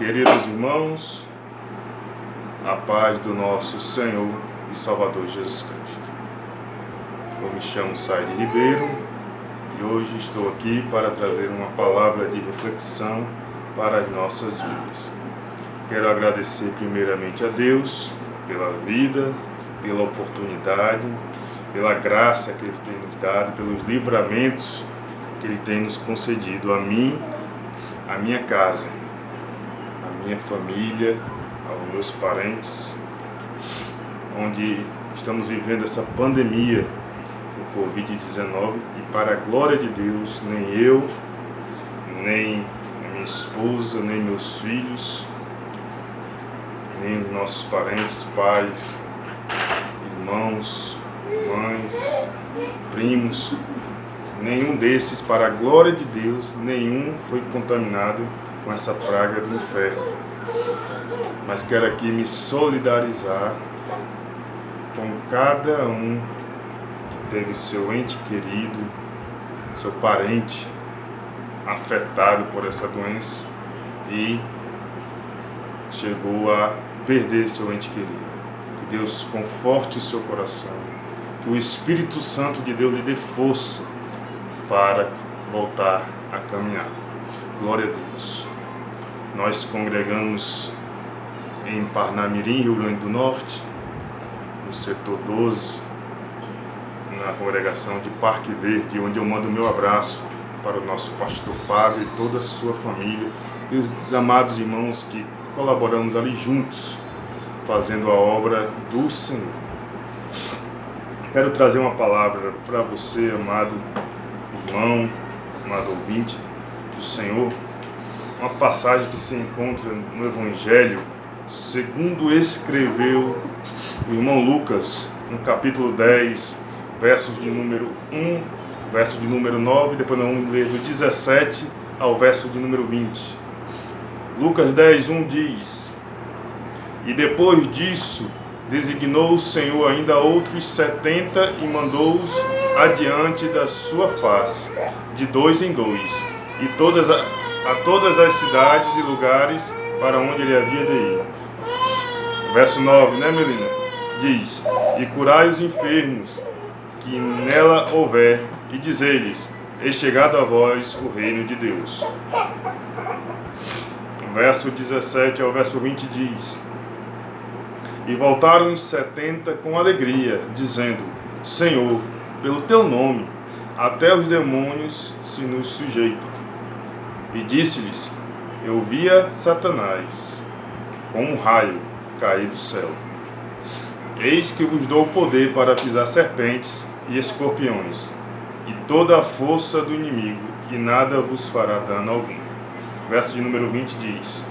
Queridos irmãos, a paz do nosso Senhor e Salvador Jesus Cristo. Eu me chamo Saide Ribeiro e hoje estou aqui para trazer uma palavra de reflexão para as nossas vidas. Quero agradecer primeiramente a Deus pela vida, pela oportunidade, pela graça que Ele tem nos dado, pelos livramentos que Ele tem nos concedido a mim, a minha casa, a minha família, aos meus parentes, onde estamos vivendo essa pandemia do Covid-19 e, para a glória de Deus, nem eu, nem minha esposa, nem meus filhos, nem os nossos parentes, pais, irmãos, mães, primos, nenhum desses, para a glória de Deus, nenhum foi contaminado com essa praga do inferno. Mas quero aqui me solidarizar com cada um que teve seu ente querido, seu parente afetado por essa doença e chegou a perder seu ente querido. Que Deus conforte o seu coração, que o Espírito Santo de Deus lhe dê força para voltar a caminhar. Glória a Deus. Nós congregamos em Parnamirim, Rio Grande do Norte, no setor 12, na congregação de Parque Verde, onde eu mando o meu abraço para o nosso pastor Fábio e toda a sua família e os amados irmãos que colaboramos ali juntos, fazendo a obra do Senhor. Quero trazer uma palavra para você, amado irmão, amado ouvinte do Senhor, uma passagem que se encontra no Evangelho segundo escreveu o irmão Lucas, no capítulo 10, versos de número 1, verso de número 9, depois nós vamos ler do 17 ao verso de número 20. Lucas 10, 1 diz: E depois disso designou o Senhor ainda outros 70 e mandou-os adiante da sua face, de dois em dois, e a todas as cidades e lugares para onde ele havia de ir. Verso 9, né, Melina? Diz: E curai os enfermos que nela houver, e dizei-lhes: É chegado a vós o reino de Deus. Verso 17 ao verso 20 diz: E voltaram os 70 com alegria, dizendo: Senhor, pelo teu nome, até os demônios se nos sujeitam. E disse-lhes: Eu via Satanás, como um raio, cair do céu. Eis que vos dou o poder para pisar serpentes e escorpiões, e toda a força do inimigo, e nada vos fará dano algum. Verso de número 20 diz: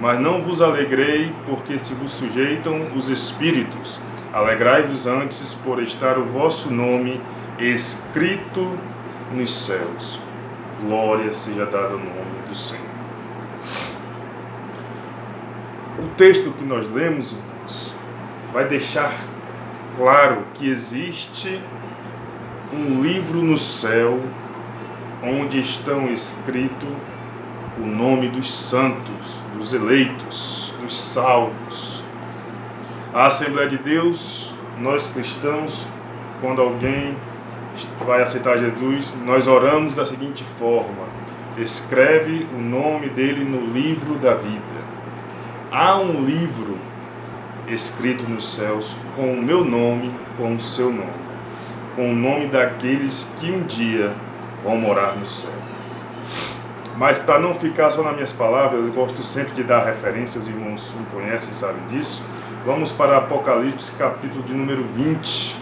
Mas não vos alegrei, porque se vos sujeitam os espíritos. Alegrai-vos antes por estar o vosso nome escrito nos céus. Glória seja dada ao nome do Senhor. O texto que nós lemos, irmãos, vai deixar claro que existe um livro no céu onde estão escritos o nome dos santos, dos eleitos, dos salvos. A Assembleia de Deus, nós cristãos, quando alguém vai aceitar Jesus, nós oramos da seguinte forma: escreve o nome dele no livro da vida. Há um livro escrito nos céus com o meu nome, com o seu nome, com o nome daqueles que um dia vão morar no céu. Mas para não ficar só nas minhas palavras, eu gosto sempre de dar referências, os irmãos me conhecem e sabem disso. Vamos para Apocalipse, capítulo de número 20.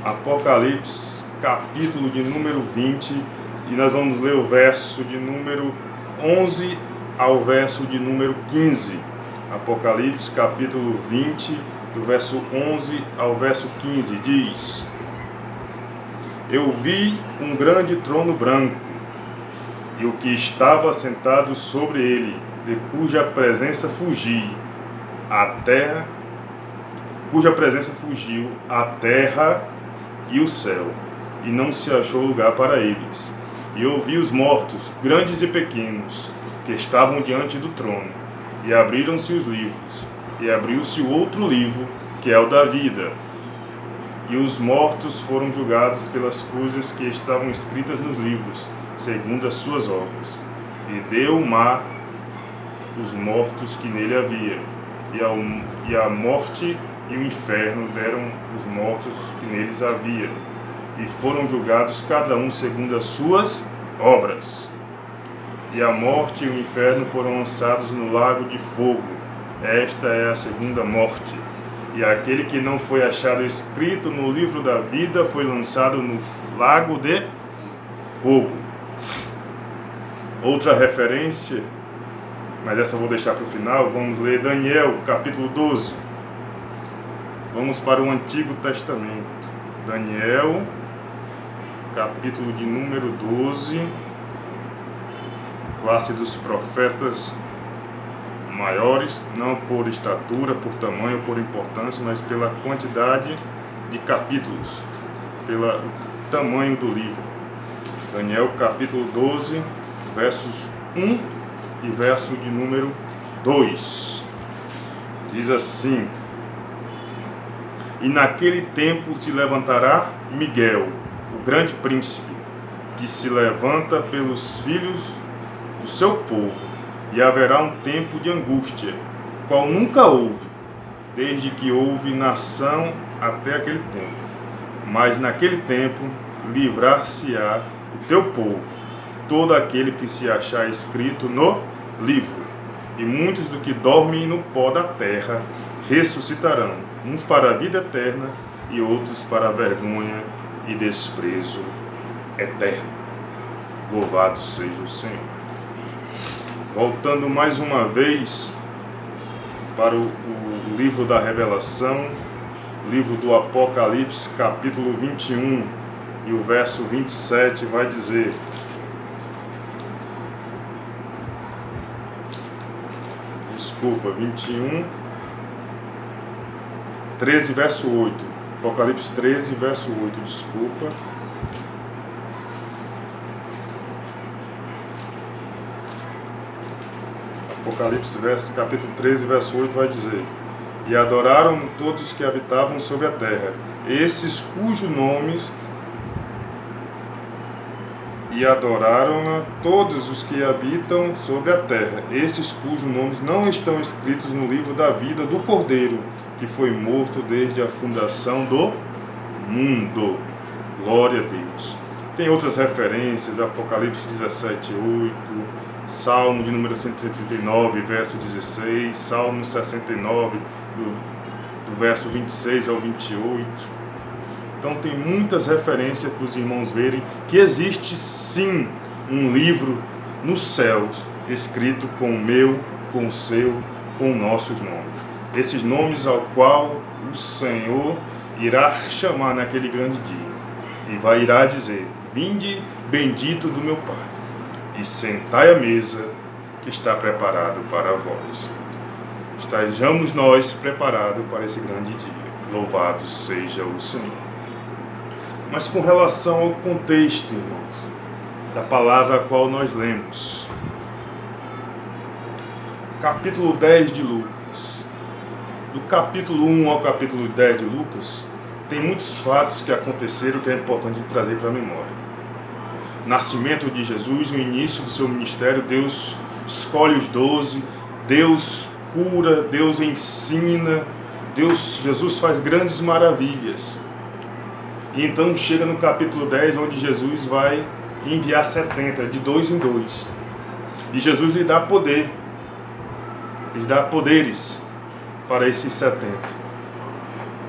Apocalipse, capítulo de número 20, e nós vamos ler o verso de número 11 ao verso de número 15. Apocalipse, capítulo 20, do verso 11 ao verso 15, diz: Eu vi um grande trono branco, e o que estava sentado sobre ele, de cuja presença fugiu a terra e o céu, e não se achou lugar para eles. E ouvi os mortos, grandes e pequenos, que estavam diante do trono, e abriram-se os livros, e abriu-se o outro livro, que é o da vida. E os mortos foram julgados pelas coisas que estavam escritas nos livros, segundo as suas obras. E deu o mar os mortos que nele havia, e a morte e o inferno deram os mortos que neles havia, e foram julgados cada um segundo as suas obras. E a morte e o inferno foram lançados no lago de fogo. Esta é a segunda morte. E aquele que não foi achado escrito no livro da vida foi lançado no lago de fogo. Outra referência, mas essa eu vou deixar para o final, vamos ler Daniel, capítulo 12. Vamos para o Antigo Testamento. Daniel, capítulo de número 12, classe dos profetas maiores, não por estatura, por tamanho, por importância, mas pela quantidade de capítulos, pelo tamanho do livro. Daniel, capítulo 12, versos 1 e verso de número 2. Diz assim: E naquele tempo se levantará Miguel, o grande príncipe, que se levanta pelos filhos do seu povo, e haverá um tempo de angústia, qual nunca houve, desde que houve nação até aquele tempo. Mas naquele tempo livrar-se-á o teu povo, todo aquele que se achar escrito no livro. E muitos do que dormem no pó da terra ressuscitarão, uns para a vida eterna e outros para a vergonha e desprezo eterno. Louvado seja o Senhor. Voltando mais uma vez para o livro da Revelação, livro do Apocalipse, capítulo 21, e o verso 27 vai dizer: Desculpa, 21, 13, verso 8. Apocalipse 13, verso 8, desculpa. Apocalipse, capítulo 13, verso 8 vai dizer: E adoraram todos os que habitavam sobre a terra, esses cujos nomes... E adoraram todos os que habitam sobre a terra, esses cujos nomes não estão escritos no livro da vida do Cordeiro, que foi morto desde a fundação do mundo. Glória a Deus. Tem outras referências, Apocalipse 17, 8, Salmo de número 139, verso 16, Salmo 69, do verso 26 ao 28. Então tem muitas referências para os irmãos verem que existe sim um livro nos céus, escrito com o meu, com o seu, com nossos nomes. Esses nomes ao qual o Senhor irá chamar naquele grande dia. E irá dizer: Vinde, bendito do meu Pai, e sentai à mesa que está preparado para vós. Estejamos nós preparados para esse grande dia. Louvado seja o Senhor. Mas com relação ao contexto, irmãos, da palavra a qual nós lemos, capítulo 10 de Lucas, do capítulo 1 ao capítulo 10 de Lucas, tem muitos fatos que aconteceram que é importante trazer para a memória. Nascimento de Jesus, o início do seu ministério, Deus escolhe os 12, Deus cura, Deus ensina, Jesus faz grandes maravilhas. E então chega no capítulo 10, onde Jesus vai enviar 70, de 2 em 2. E Jesus lhe dá poder, lhe dá poderes para esses 70.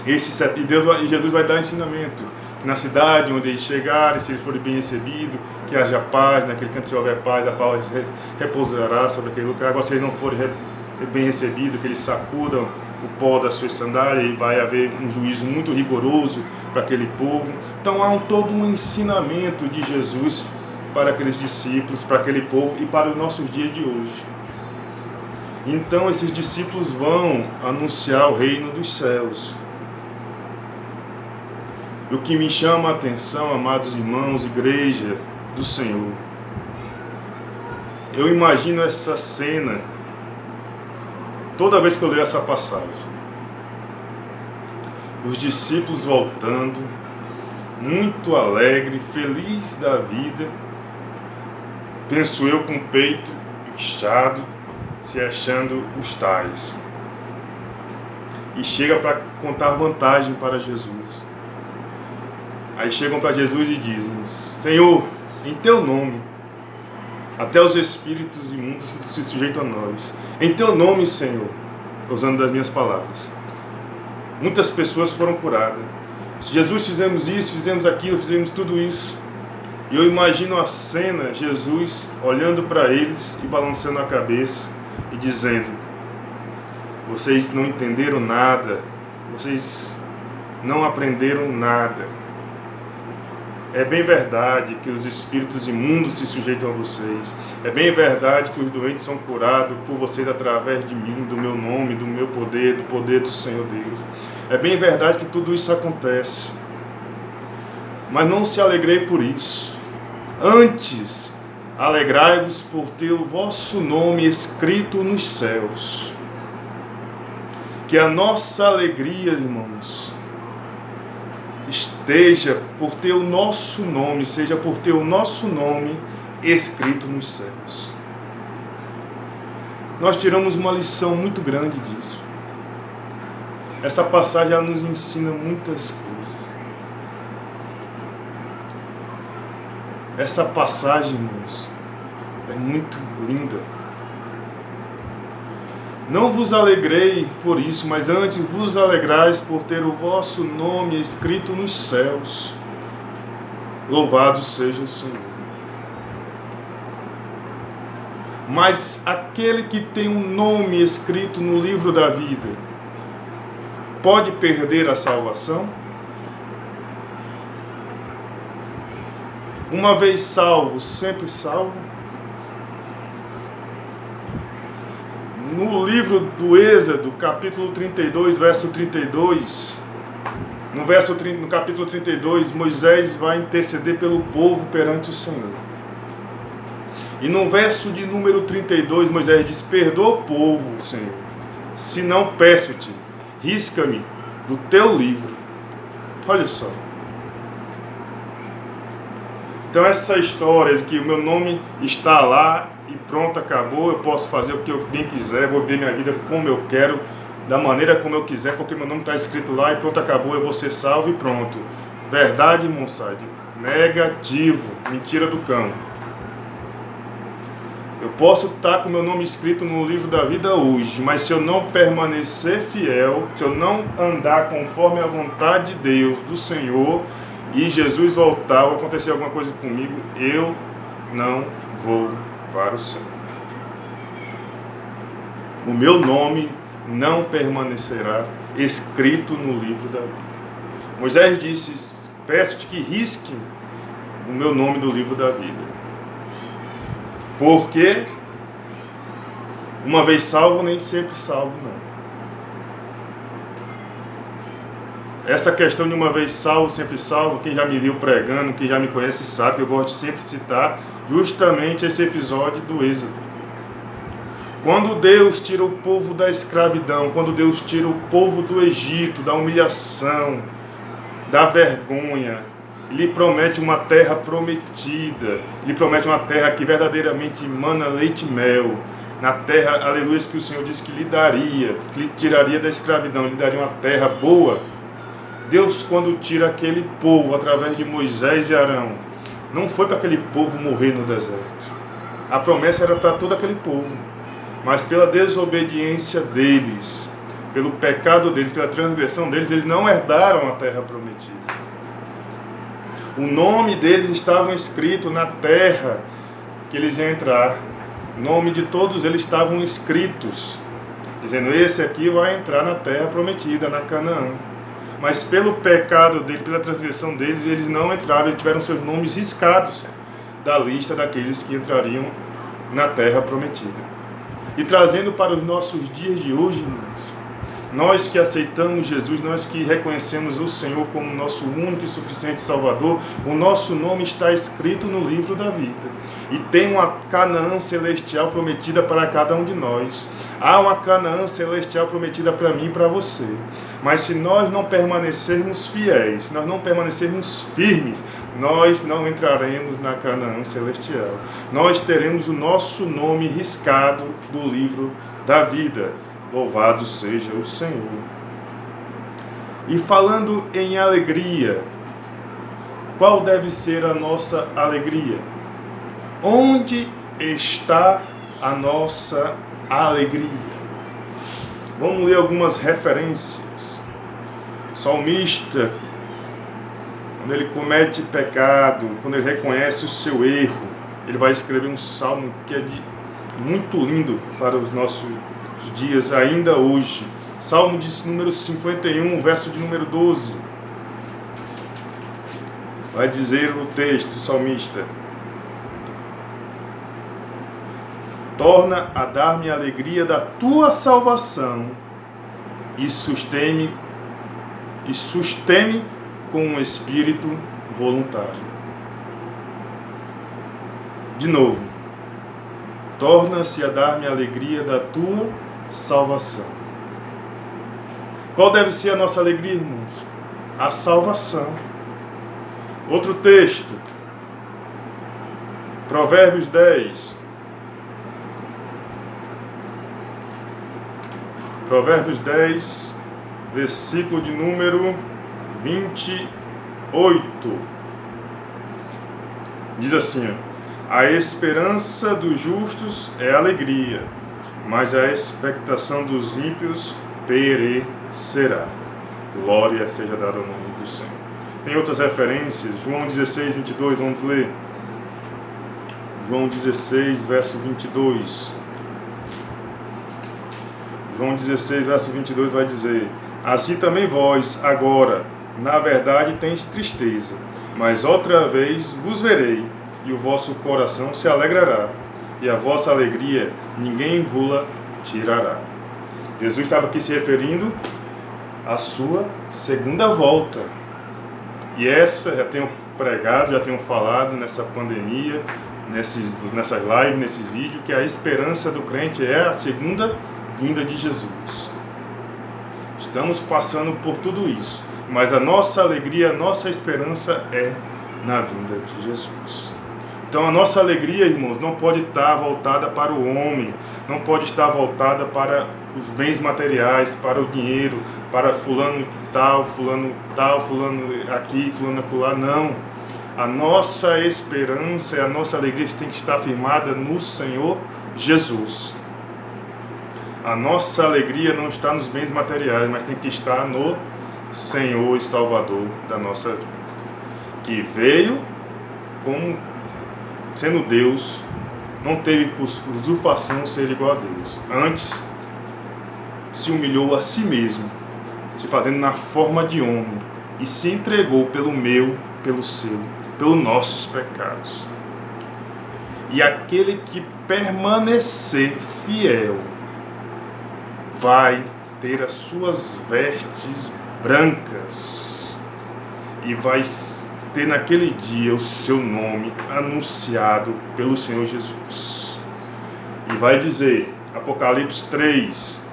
E Jesus vai dar ensinamento. Que na cidade onde eles chegarem, se eles forem bem recebidos, que haja paz, naquele canto se houver paz, a paz repousará sobre aquele lugar. Agora se eles não forem bem recebidos, que eles sacudam o pó das suas sandálias, e vai haver um juízo muito rigoroso para aquele povo. Então há todo um ensinamento de Jesus para aqueles discípulos, para aquele povo e para os nossos dias de hoje. Então esses discípulos vão anunciar o reino dos céus. E o que me chama a atenção, amados irmãos, igreja do Senhor, Eu imagino essa cena toda vez que eu leio essa passagem. Os discípulos voltando, muito alegre, feliz da vida, penso eu com o peito inchado, se achando os tais. E chega para contar vantagem para Jesus. Aí chegam para Jesus e dizem: Senhor, em teu nome, até os espíritos imundos se sujeitam a nós. Em teu nome, Senhor, usando das minhas palavras, muitas pessoas foram curadas. Se Jesus fizemos isso, fizemos aquilo, fizemos tudo isso. E eu imagino a cena, Jesus olhando para eles e balançando a cabeça e dizendo: vocês não entenderam nada, vocês não aprenderam nada. É bem verdade que os espíritos imundos se sujeitam a vocês. É bem verdade que os doentes são curados por vocês através de mim, do meu nome, do meu poder, do poder do Senhor Deus. É bem verdade que tudo isso acontece. Mas não se alegrei por isso. Antes, alegrai-vos por ter o vosso nome escrito nos céus. Que a nossa alegria, irmãos, esteja por ter o nosso nome, seja por ter o nosso nome escrito nos céus. Nós tiramos uma lição muito grande disso. Essa passagem ela nos ensina muitas coisas. Essa passagem, irmãos, é muito linda. Não vos alegrei por isso, mas antes vos alegrais por ter o vosso nome escrito nos céus. Louvado seja o Senhor. Mas aquele que tem um nome escrito no livro da vida, pode perder a salvação? Uma vez salvo, sempre salvo? No livro do Êxodo, capítulo 32, verso 32, no capítulo 32, Moisés vai interceder pelo povo perante o Senhor. E no verso de número 32, Moisés diz: perdoa o povo, Senhor, se não peço-te, risca-me do teu livro. Olha só. Então essa história de que o meu nome está lá e pronto, acabou, eu posso fazer o que eu bem quiser, vou viver minha vida como eu quero, da maneira como eu quiser, porque meu nome está escrito lá e pronto, acabou, eu vou ser salvo e pronto. Verdade, moçada, negativo, mentira do cão. Eu posso estar com meu nome escrito no livro da vida hoje, mas se eu não permanecer fiel, se eu não andar conforme a vontade de Deus, do Senhor, e Jesus voltar ou acontecer alguma coisa comigo, eu não vou para o céu. O meu nome não permanecerá escrito no livro da vida. Moisés disse: peço-te que risque o meu nome do livro da vida. Porque uma vez salvo, nem sempre salvo, não. Essa questão de uma vez salvo, sempre salvo, quem já me viu pregando, quem já me conhece sabe que eu gosto de sempre citar justamente esse episódio do Êxodo. Quando Deus tira o povo da escravidão, quando Deus tira o povo do Egito, da humilhação, da vergonha, Ele promete uma terra prometida, Ele promete uma terra que verdadeiramente emana leite e mel, na terra, aleluia, que o Senhor disse que lhe daria, que lhe tiraria da escravidão, lhe daria uma terra boa. Deus, quando tira aquele povo através de Moisés e Arão, não foi para aquele povo morrer no deserto. A promessa era para todo aquele povo, mas pela desobediência deles, pelo pecado deles, pela transgressão deles, eles não herdaram a terra prometida. O nome deles estava escrito na terra que eles iam entrar. O nome de todos eles estavam escritos, dizendo: esse aqui vai entrar na terra prometida, na Canaã. Mas pelo pecado deles, pela transgressão deles, eles não entraram, eles tiveram seus nomes riscados da lista daqueles que entrariam na terra prometida. E trazendo para os nossos dias de hoje, irmãos, Nós que aceitamos Jesus, nós que reconhecemos o Senhor como nosso único e suficiente Salvador, o nosso nome está escrito no livro da vida. E tem uma Canaã celestial prometida para cada um de nós. Há uma Canaã celestial prometida para mim e para você. Mas se nós não permanecermos fiéis, se nós não permanecermos firmes, nós não entraremos na Canaã celestial. Nós teremos o nosso nome riscado do livro da vida. Louvado seja o Senhor. E falando em alegria, qual deve ser a nossa alegria? Onde está a nossa alegria? Vamos ler algumas referências. O salmista, quando ele comete pecado, quando ele reconhece o seu erro, ele vai escrever um salmo que é muito lindo para os nossos dias ainda hoje. Salmo de número 51, verso de número 12. Vai dizer o texto, o salmista: torna a dar-me a alegria da tua salvação e sustém-me com um espírito voluntário. De novo, torna-se a dar-me a alegria da tua salvação. Qual deve ser a nossa alegria, irmãos? A salvação. Outro texto, Provérbios 10. Provérbios 10, versículo de número 28. Diz assim: a esperança dos justos é alegria, mas a expectação dos ímpios perecerá. Glória seja dada ao nome do Senhor. Tem outras referências. João 16, 22, vamos ler. João 16, verso 22. João 16, verso 22 vai dizer: assim também vós, agora, na verdade, tendes tristeza, mas outra vez vos verei, e o vosso coração se alegrará, e a vossa alegria ninguém vos tirará. Jesus estava aqui se referindo à sua segunda volta. E essa, já tenho pregado, já tenho falado nessa pandemia, nessas lives, nesses vídeos, que a esperança do crente é a segunda vinda de Jesus. Estamos passando por tudo isso, mas a nossa alegria, a nossa esperança é na vinda de Jesus. Então a nossa alegria, irmãos, não pode estar voltada para o homem, não pode estar voltada para os bens materiais, para o dinheiro, para fulano tal, fulano aqui, fulano acolá, não. A nossa esperança e a nossa alegria tem que estar firmada no Senhor Jesus. A nossa alegria não está nos bens materiais, mas tem que estar no Senhor e Salvador da nossa vida, que veio como sendo Deus, não teve por usurpação ser igual a Deus. Antes, se humilhou a si mesmo, se fazendo na forma de homem, e se entregou pelo meu, pelo seu, pelos nossos pecados. E aquele que permanecer fiel vai ter as suas vestes brancas e vai ter naquele dia o seu nome anunciado pelo Senhor Jesus. E vai dizer, Apocalipse 3,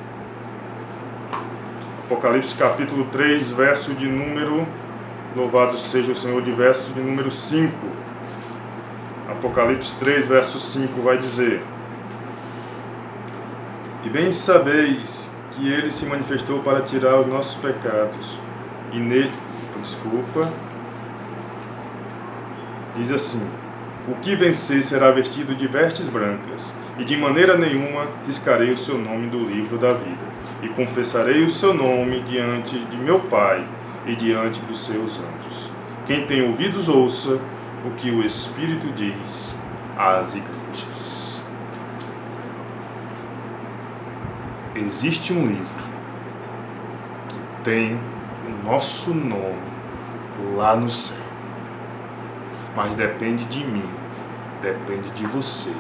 Apocalipse capítulo 3, verso de número, louvado seja o Senhor, de verso de número 5. Apocalipse 3, verso 5 vai dizer: e bem sabeis que ele se manifestou para tirar os nossos pecados, e nele, diz assim: o que vencer será vestido de vestes brancas, e de maneira nenhuma riscarei o seu nome do livro da vida, e confessarei o seu nome diante de meu Pai e diante dos seus anjos. Quem tem ouvidos, ouça o que o Espírito diz às igrejas. Existe um livro que tem o nosso nome lá no céu. Mas depende de mim, depende de você,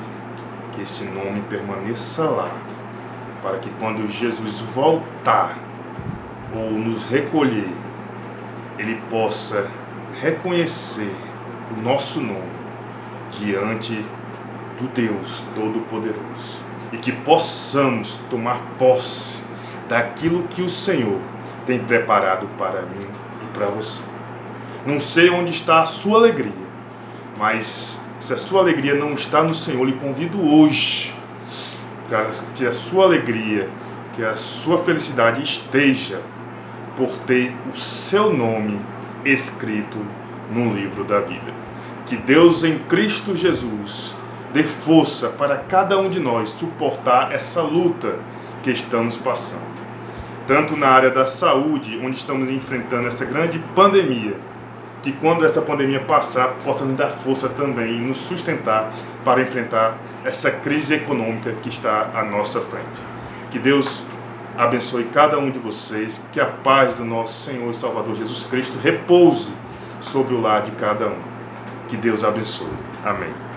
que esse nome permaneça lá, para que quando Jesus voltar, ou nos recolher, Ele possa reconhecer o nosso nome diante do Deus Todo-Poderoso e que possamos tomar posse daquilo que o Senhor tem preparado para mim e para você. Não sei onde está a sua alegria, mas se a sua alegria não está no Senhor, lhe convido hoje para que a sua alegria, que a sua felicidade esteja por ter o seu nome escrito no livro da vida. Que Deus em Cristo Jesus dê força para cada um de nós suportar essa luta que estamos passando. Tanto na área da saúde, onde estamos enfrentando essa grande pandemia, que quando essa pandemia passar, possa nos dar força também e nos sustentar para enfrentar essa crise econômica que está à nossa frente. Que Deus abençoe cada um de vocês, que a paz do nosso Senhor e Salvador Jesus Cristo repouse sobre o lar de cada um. Que Deus abençoe. Amém.